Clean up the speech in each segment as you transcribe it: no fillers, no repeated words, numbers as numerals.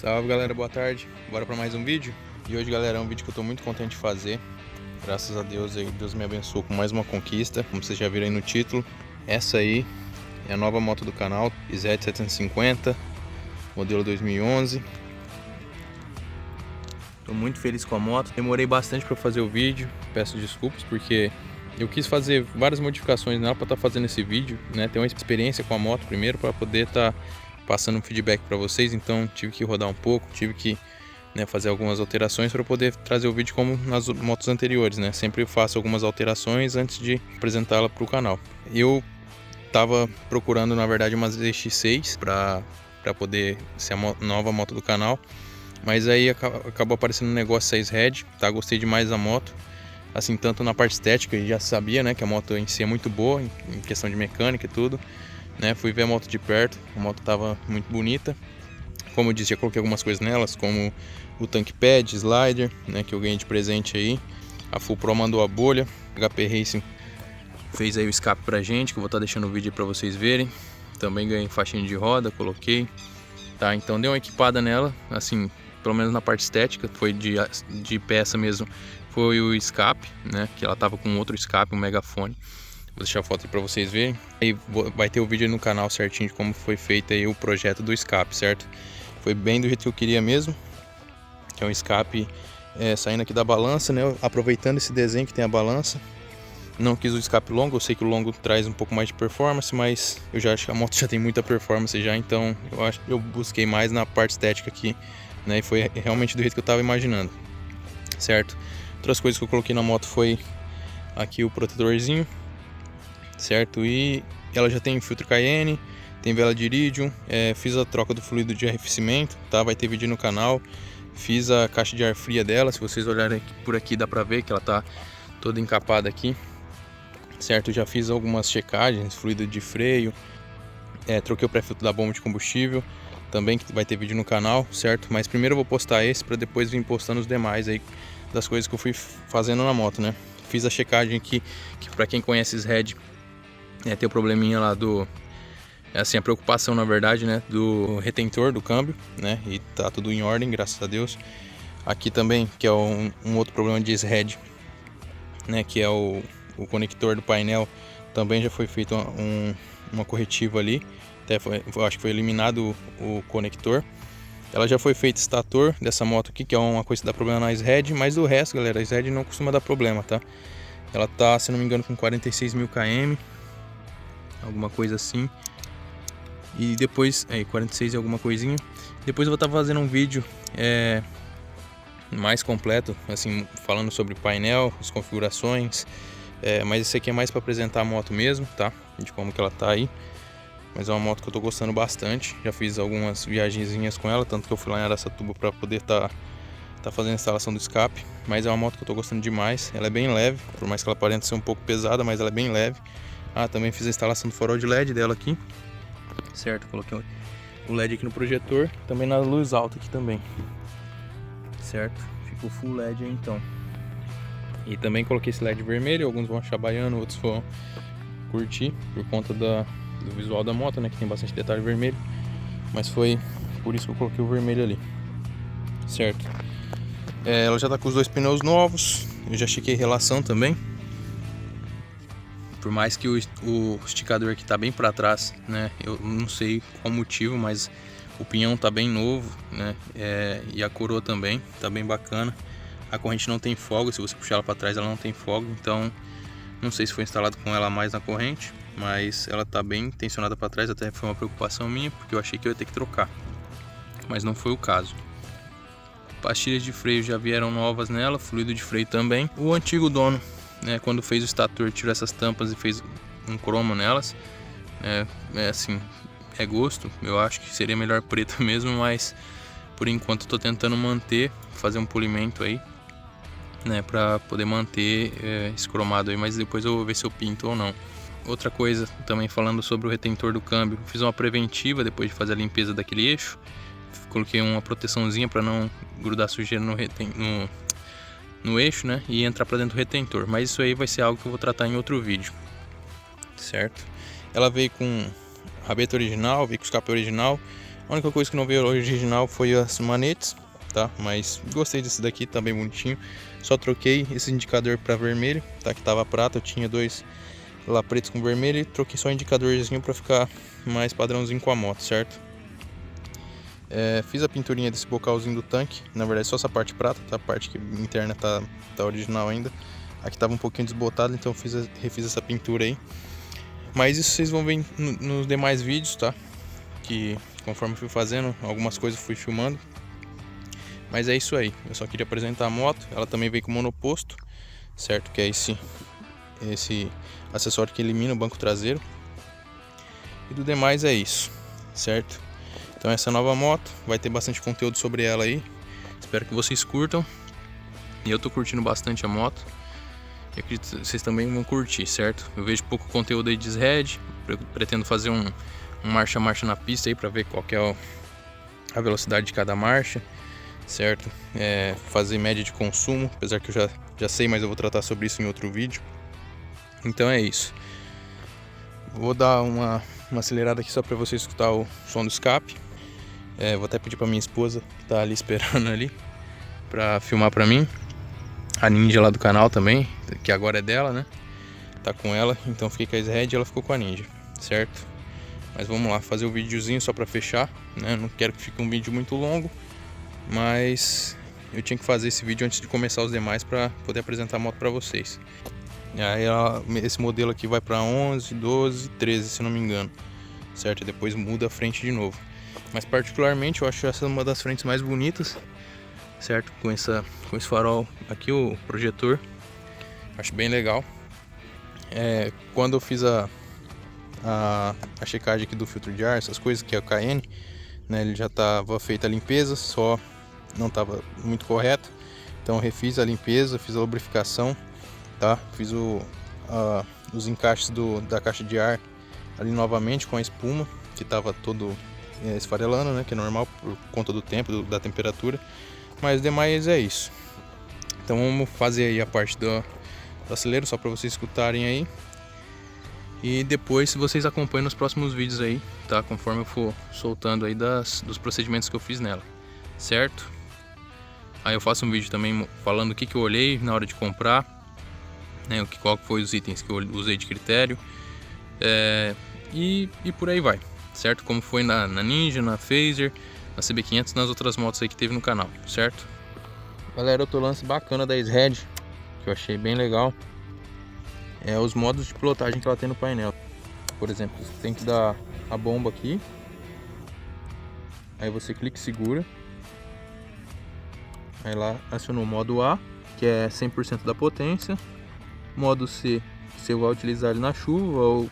Salve galera, boa tarde, bora para mais um vídeo. E hoje galera, é um vídeo que eu tô muito contente de fazer. Graças a Deus aí, Deus me abençoou com mais uma conquista, como vocês já viram aí no título. Essa aí é a nova moto do canal, Izete 750, modelo 2011. Tô muito feliz com a moto, demorei bastante para fazer o vídeo, peço desculpas porque eu quis fazer várias modificações nela para estar fazendo esse vídeo, né? Ter uma experiência com a moto primeiro para poder estar passando um feedback para vocês, então tive que rodar um pouco, tive que fazer algumas alterações para poder trazer o vídeo como nas motos anteriores, né? Sempre faço algumas alterações antes de apresentá-la para o canal. Eu tava procurando na verdade uma ZX6 para poder ser a nova moto do canal, mas aí acabou aparecendo um negócio 6 Red, tá? Gostei demais da moto, assim, tanto na parte estética, já sabia, né, que a moto em si é muito boa em questão de mecânica e tudo, né? Fui ver a moto de perto, a moto tava muito bonita. Como eu disse, já coloquei algumas coisas nelas, como o tank pad, slider, né, que eu ganhei de presente aí. A Full Pro mandou a bolha, HP Racing fez aí o escape pra gente, que eu vou estar deixando o vídeo para vocês verem. Também ganhei faixinha de roda, coloquei, tá? Então dei uma equipada nela, assim, pelo menos na parte estética, foi de peça mesmo, foi o escape, né, que ela tava com outro escape, um megafone. Vou deixar a foto aí pra vocês verem. Aí vai ter o vídeo aí no canal certinho de como foi feito aí o projeto do escape, certo? Foi bem do jeito que eu queria mesmo. Que é um escape saindo aqui da balança, né? Aproveitando esse desenho que tem a balança. Não quis o escape longo, eu sei que o longo traz um pouco mais de performance, mas eu já acho que a moto já tem muita performance já, então eu busquei mais na parte estética aqui, né? E foi realmente do jeito que eu tava imaginando, certo? Outras coisas que eu coloquei na moto foi aqui o protetorzinho, certo? E ela já tem filtro Cayenne, tem vela de iridium, fiz a troca do fluido de arrefecimento, tá? Vai ter vídeo no canal. Fiz a caixa de ar fria dela, se vocês olharem por aqui dá pra ver que ela tá toda encapada aqui, certo? Já fiz algumas checagens, fluido de freio, troquei o pré-filtro da bomba de combustível, também que vai ter vídeo no canal, certo? Mas primeiro eu vou postar esse para depois vir postando os demais aí das coisas que eu fui fazendo na moto, né? Fiz a checagem aqui, que para quem conhece esse Red, tem o probleminha lá do... assim, a preocupação na verdade, né, do retentor do câmbio, né, e tá tudo em ordem, graças a Deus. Aqui também, que é um outro problema de Red, né, que é o conector do painel, também já foi feito uma corretiva ali, até acho que foi eliminado o conector. Ela já foi feito estator dessa moto aqui, que é uma coisa que dá problema na Red, mas do resto, galera, a Red não costuma dar problema, tá? Ela tá, se não me engano, com 46.000 km, alguma coisa assim. E depois, 46 e alguma coisinha. Depois eu vou estar fazendo um vídeo mais completo, assim, falando sobre painel, as configurações. Mas esse aqui é mais para apresentar a moto mesmo, tá? De como que ela tá aí. Mas é uma moto que eu tô gostando bastante. Já fiz algumas viagenzinhas com ela, tanto que eu fui lá em Araçatuba para poder tá fazendo a instalação do escape. Mas é uma moto que eu tô gostando demais. Ela é bem leve, por mais que ela aparente ser um pouco pesada, mas ela é bem leve. Também fiz a instalação do farol de LED dela aqui, certo? Coloquei o LED aqui no projetor, também na luz alta aqui também, certo? Ficou full LED aí então. E também coloquei esse LED vermelho, alguns vão achar baiano, outros vão curtir por conta do visual da moto, né, que tem bastante detalhe vermelho, mas foi por isso que eu coloquei o vermelho ali, certo? Ela já tá com os dois pneus novos, eu já chequei relação também. Por mais que o esticador aqui tá bem para trás, né? Eu não sei qual motivo, mas o pinhão tá bem novo, né? E a coroa também tá bem bacana. A corrente não tem folga, se você puxar ela para trás ela não tem folga, então não sei se foi instalado com ela a mais na corrente, mas ela tá bem tensionada para trás, até foi uma preocupação minha, porque eu achei que eu ia ter que trocar, mas não foi o caso. Pastilhas de freio já vieram novas nela, fluido de freio também. O antigo dono, né, quando fez o estator, tirou essas tampas e fez um cromo nelas. Assim, é gosto, eu acho que seria melhor preto mesmo, mas por enquanto eu tô tentando manter, fazer um polimento aí, né, pra poder manter esse cromado aí, mas depois eu vou ver se eu pinto ou não. Outra coisa também, falando sobre o retentor do câmbio, fiz uma preventiva depois de fazer a limpeza daquele eixo. Coloquei uma proteçãozinha para não grudar sujeira no eixo, né, e entrar para dentro do retentor, mas isso aí vai ser algo que eu vou tratar em outro vídeo, certo? Ela veio com rabeta original, veio com escape original, A única coisa que não veio original foi as manetes, tá? Mas gostei desse daqui, tá bem bonitinho. Só troquei esse indicador para vermelho, tá? Que tava prata, eu tinha dois lá pretos com vermelho e troquei só o indicadorzinho para ficar mais padrãozinho com a moto, certo? Fiz a pinturinha desse bocalzinho do tanque, na verdade só essa parte prata, tá? A parte que interna tá original ainda. Aqui tava um pouquinho desbotado, então eu refiz essa pintura aí. Mas isso vocês vão ver nos demais vídeos, tá? Que conforme eu fui fazendo, algumas coisas eu fui filmando. Mas é isso aí, eu só queria apresentar a moto. Ela também veio com monoposto, certo? Que é esse acessório que elimina o banco traseiro. E do demais é isso, certo? Então essa nova moto, vai ter bastante conteúdo sobre ela aí. Espero que vocês curtam. E eu tô curtindo bastante a moto. E acredito que vocês também vão curtir, certo? Eu vejo pouco conteúdo aí de SRAD. Pretendo fazer um marcha-marcha na pista aí para ver qual que é a velocidade de cada marcha, certo? Fazer média de consumo, apesar que eu já sei, mas eu vou tratar sobre isso em outro vídeo. Então é isso. Vou dar uma acelerada aqui só para você escutar o som do escape. Vou até pedir para minha esposa que tá ali esperando ali para filmar para mim. A Ninja lá do canal também, que agora é dela, né? Tá com ela, então fiquei com a SRAD e ela ficou com a Ninja, certo? Mas vamos lá, fazer o videozinho só pra fechar, né? Não quero que fique um vídeo muito longo, mas eu tinha que fazer esse vídeo antes de começar os demais pra poder apresentar a moto pra vocês. E aí esse modelo aqui vai pra 11, 12, 13, se não me engano, certo? E depois muda a frente de novo. Mas particularmente eu acho essa uma das frentes mais bonitas, certo? Com esse farol aqui, o projetor, acho bem legal. Quando eu fiz a checagem aqui do filtro de ar, essas coisas, que é o KN, né, ele já estava feita a limpeza, só não estava muito correto, então eu refiz a limpeza, fiz a lubrificação, tá? Fiz os encaixes da caixa de ar ali novamente com a espuma, que estava todo esfarelando, né, que é normal por conta do tempo, da temperatura. Mas demais é isso. Então vamos fazer aí a parte do acelero só para vocês escutarem aí. E depois vocês acompanham nos próximos vídeos aí, tá? Conforme eu for soltando aí dos procedimentos que eu fiz nela, certo? Aí eu faço um vídeo também falando o que eu olhei na hora de comprar, né? Qual foi os itens que eu usei de critério, e por aí vai, certo? Como foi na Ninja, na Phaser, na CB500, nas outras motos aí que teve no canal, certo? Galera, outro lance bacana da SRAD, que eu achei bem legal, os modos de pilotagem que ela tem no painel. Por exemplo, você tem que dar a bomba aqui, aí você clica e segura, aí lá acionou o modo A, que é 100% da potência. Modo C, você vai utilizar ele na chuva, ou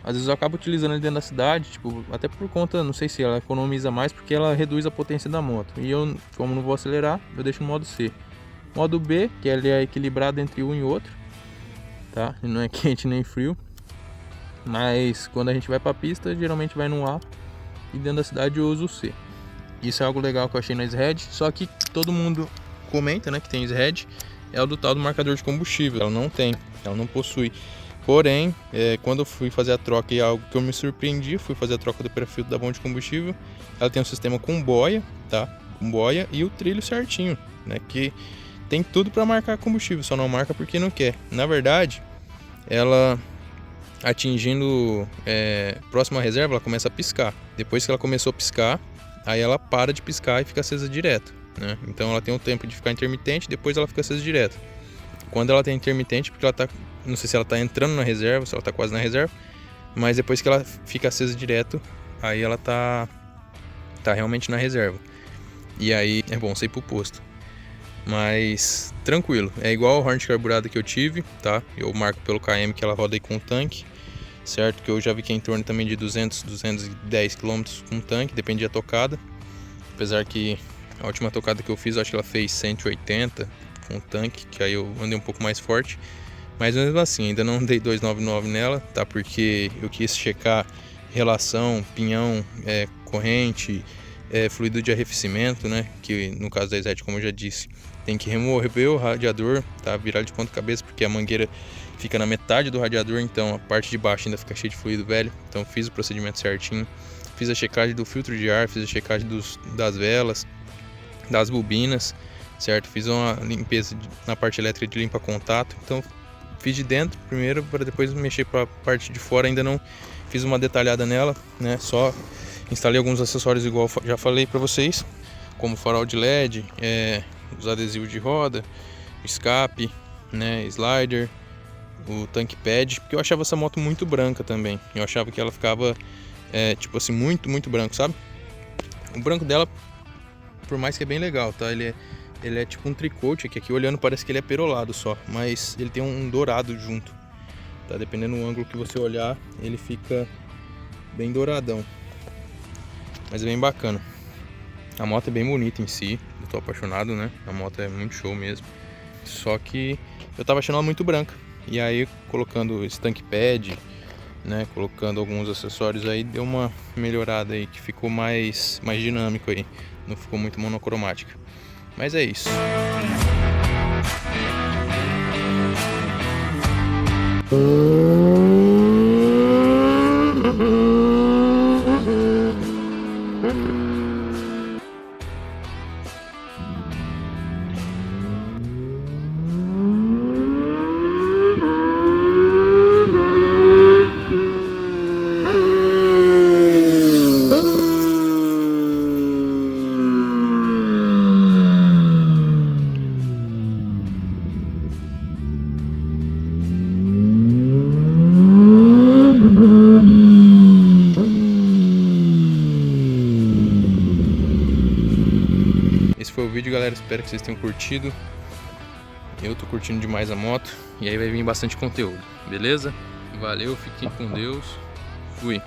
às vezes eu acabo utilizando ele dentro da cidade, tipo, até por conta, não sei se ela economiza mais, porque ela reduz a potência da moto. E eu, como não vou acelerar, eu deixo no modo C. Modo B, que ele é equilibrado entre um e outro, tá? Ele não é quente nem frio. Mas quando a gente vai pra pista, geralmente vai no A, e dentro da cidade eu uso o C. Isso é algo legal que eu achei na SRAD, só que todo mundo comenta, né, que tem SRAD, é o do tal do marcador de combustível. Ela não tem, ela não possui. Porém, quando eu fui fazer a troca, e algo que eu me surpreendi, fui fazer a troca do perfiltro da bomba de combustível, ela tem um sistema com boia, tá? Com boia e o trilho certinho, né? Que tem tudo para marcar combustível, só não marca porque não quer. Na verdade, ela atingindo próximo à reserva, ela começa a piscar. Depois que ela começou a piscar, aí ela para de piscar e fica acesa direto, né? Então ela tem um tempo de ficar intermitente, depois ela fica acesa direto. Quando ela tem intermitente, porque ela tá, não sei se ela tá entrando na reserva, se ela tá quase na reserva, mas depois que ela fica acesa direto, aí ela tá realmente na reserva. E aí é bom você ir pro posto. Mas tranquilo, é igual a Hornet carburada que eu tive, tá? Eu marco pelo KM que ela roda aí com o tanque, certo? Que eu já vi que é em torno também de 200, 210 km com tanque, depende da tocada. Apesar que a última tocada que eu fiz, eu acho que ela fez 180 com tanque, que aí eu andei um pouco mais forte. Mas mesmo assim, ainda não dei 299 nela, tá? Porque eu quis checar relação, pinhão, corrente, fluido de arrefecimento, né? Que no caso da SRAD, como eu já disse, tem que remover o radiador, tá? Virar de ponta cabeça, porque a mangueira fica na metade do radiador, então a parte de baixo ainda fica cheia de fluido velho. Então fiz o procedimento certinho. fiz a checagem do filtro de ar, fiz a checagem das velas, das bobinas, certo? Fiz uma limpeza na parte elétrica de limpa contato, então fiz de dentro primeiro para depois mexer para a parte de fora. Ainda não fiz uma detalhada nela, né? Só instalei alguns acessórios igual já falei para vocês, como farol de LED, os adesivos de roda, escape, né? Slider, o tank pad, porque eu achava essa moto muito branca também. Eu achava que ela ficava tipo assim, muito branco, sabe? O branco dela, por mais que é bem legal, tá? Ele é tipo um tricote, que aqui olhando parece que ele é perolado só, mas ele tem um dourado junto, tá? Dependendo do ângulo que você olhar, ele fica bem douradão, mas é bem bacana. A moto é bem bonita em si, eu tô apaixonado, né? A moto é muito show mesmo, só que eu tava achando ela muito branca, e aí colocando esse tank pad, né, colocando alguns acessórios aí, deu uma melhorada aí, que ficou mais dinâmico aí, não ficou muito monocromática. Mas é isso. Esse foi o vídeo, galera, espero que vocês tenham curtido. Eu tô curtindo demais a moto, e aí vai vir bastante conteúdo, beleza? Valeu, fiquem com Deus, fui!